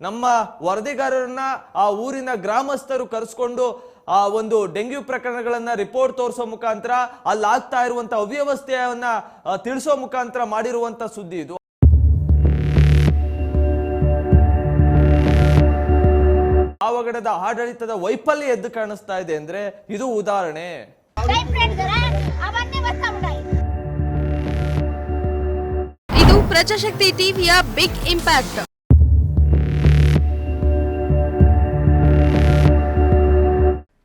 ನಮ್ಮ ವರದಿಗಾರರನ್ನ ಆ ಊರಿನ ಗ್ರಾಮಸ್ಥರು ಕರೆಸ್ಕೊಂಡು ಆ ಒಂದು ಡೆಂಗ್ಯೂ ಪ್ರಕರಣಗಳನ್ನ ರಿಪೋರ್ಟ್ ತೋರಿಸೋ ಮುಖಾಂತರ ಅಲ್ಲಿ ಆಗ್ತಾ ಇರುವಂತ ಅವ್ಯವಸ್ಥೆಯನ್ನ ತಿಳಿಸೋ ಮುಖಾಂತರ ಮಾಡಿರುವಂತ ಸುದ್ದಿ ಇದು. ಪಾವಗಡದ ಆಡಳಿತದ ವೈಫಲ್ಯ ಎದ್ದು ಕಾಣಿಸ್ತಾ ಇದೆ ಅಂದ್ರೆ ಇದು ಉದಾಹರಣೆ. ಇದು ಪ್ರಜಾಶಕ್ತಿ ಟಿವಿಯ ಬಿಗ್ ಇಂಪ್ಯಾಕ್ಟ್.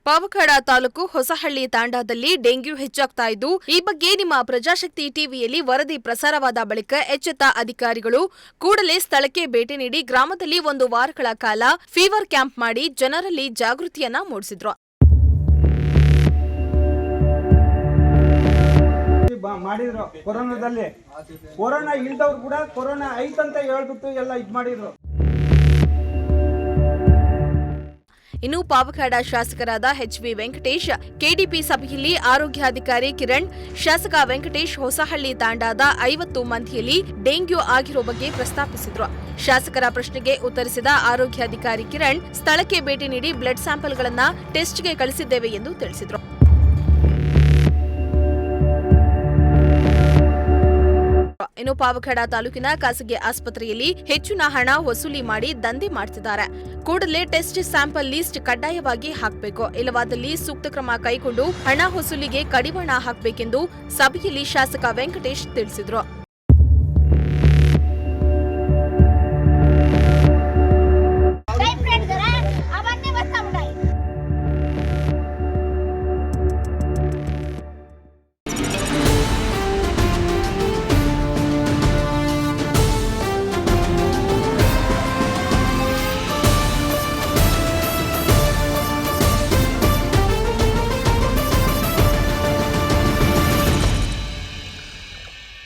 ಪಾವಗಡ ತಾಲೂಕು ಹೊಸಹಳ್ಳಿ ತಾಂಡಾದಲ್ಲಿ ಡೆಂಗ್ಯೂ ಹೆಚ್ಚಾಗ್ತಾ ಇದ್ದು, ಈ ಬಗ್ಗೆ ನಿಮ್ಮ ಪ್ರಜಾಶಕ್ತಿ ಟಿವಿಯಲ್ಲಿ ವರದಿ ಪ್ರಸಾರವಾದ ಬಳಿಕ ಎಚ್ಚೆತ್ತ ಅಧಿಕಾರಿಗಳು ಕೂಡಲೇ ಸ್ಥಳಕ್ಕೆ ಭೇಟಿ ನೀಡಿ ಗ್ರಾಮದಲ್ಲಿ 1 ವಾರಗಳ ಕಾಲ ಫೀವರ್ ಕ್ಯಾಂಪ್ ಮಾಡಿ ಜನರಲ್ಲಿ ಜಾಗೃತಿಯನ್ನ ಮೂಡಿಸಿದ್ರು. ಮಾಡಿದ್ರು ಕೊರೋನಾದಲ್ಲಿ, ಕೊರೋನಾ ಇಲ್ದವ್ರು ಕೂಡ ಕೊರೋನಾ ಐತಂತ ಹೇಳ್ಬಿಟ್ಟು ಎಲ್ಲ ಇದ್ ಮಾಡಿದ್ರು. ಇನ್ನು ಪಾವಗಡ ಶಾಸಕರಾದ HV ವೆಂಕಟೇಶ್ ಕೆಡಿಪಿ ಸಭೆಯಲ್ಲಿ ಆರೋಗ್ಯಾಧಿಕಾರಿ ಕಿರಣ್, ಶಾಸಕ ವೆಂಕಟೇಶ್ ಹೊಸಹಳ್ಳಿ ತಾಂಡಾದ 50 ಮಂದಿಯಲ್ಲಿ ಡೆಂಗ್ಯೂ ಆಗಿರೋ ಬಗ್ಗೆ ಪ್ರಸ್ತಾಪಿಸಿದ್ರು. ಶಾಸಕರ ಪ್ರಶ್ನೆಗೆ ಉತ್ತರಿಸಿದ ಆರೋಗ್ಯಾಧಿಕಾರಿ ಕಿರಣ್, ಸ್ಥಳಕ್ಕೆ ಭೇಟಿ ನೀಡಿ ಬ್ಲಡ್ ಸ್ಯಾಂಪಲ್ಗಳನ್ನು ಟೆಸ್ಟ್ಗೆ ಕಳಿಸಿದ್ದೇವೆ ಎಂದು ತಿಳಿಸಿದರು. ಇನ್ನು ಪಾವಗಡ ತಾಲೂಕಿನ ಖಾಸಗಿ ಆಸ್ಪತ್ರೆಯಲ್ಲಿ ಹೆಚ್ಚಿನ ಹಣ ವಸೂಲಿ ಮಾಡಿ ದಂಧೆ ಮಾಡುತ್ತಿದ್ದಾರೆ. ಕೂಡಲೇ ಟೆಸ್ಟ್ ಸ್ಯಾಂಪಲ್ ಲಿಸ್ಟ್ ಕಡ್ಡಾಯವಾಗಿ ಹಾಕಬೇಕು, ಇಲ್ಲವಾದಲ್ಲಿ ಸೂಕ್ತ ಕ್ರಮ ಕೈಗೊಂಡು ಹಣ ವಸೂಲಿಗೆ ಕಡಿವಾಣ ಹಾಕಬೇಕೆಂದು ಸಭೆಯಲ್ಲಿ ಶಾಸಕ ವೆಂಕಟೇಶ್ ತಿಳಿಸಿದರು.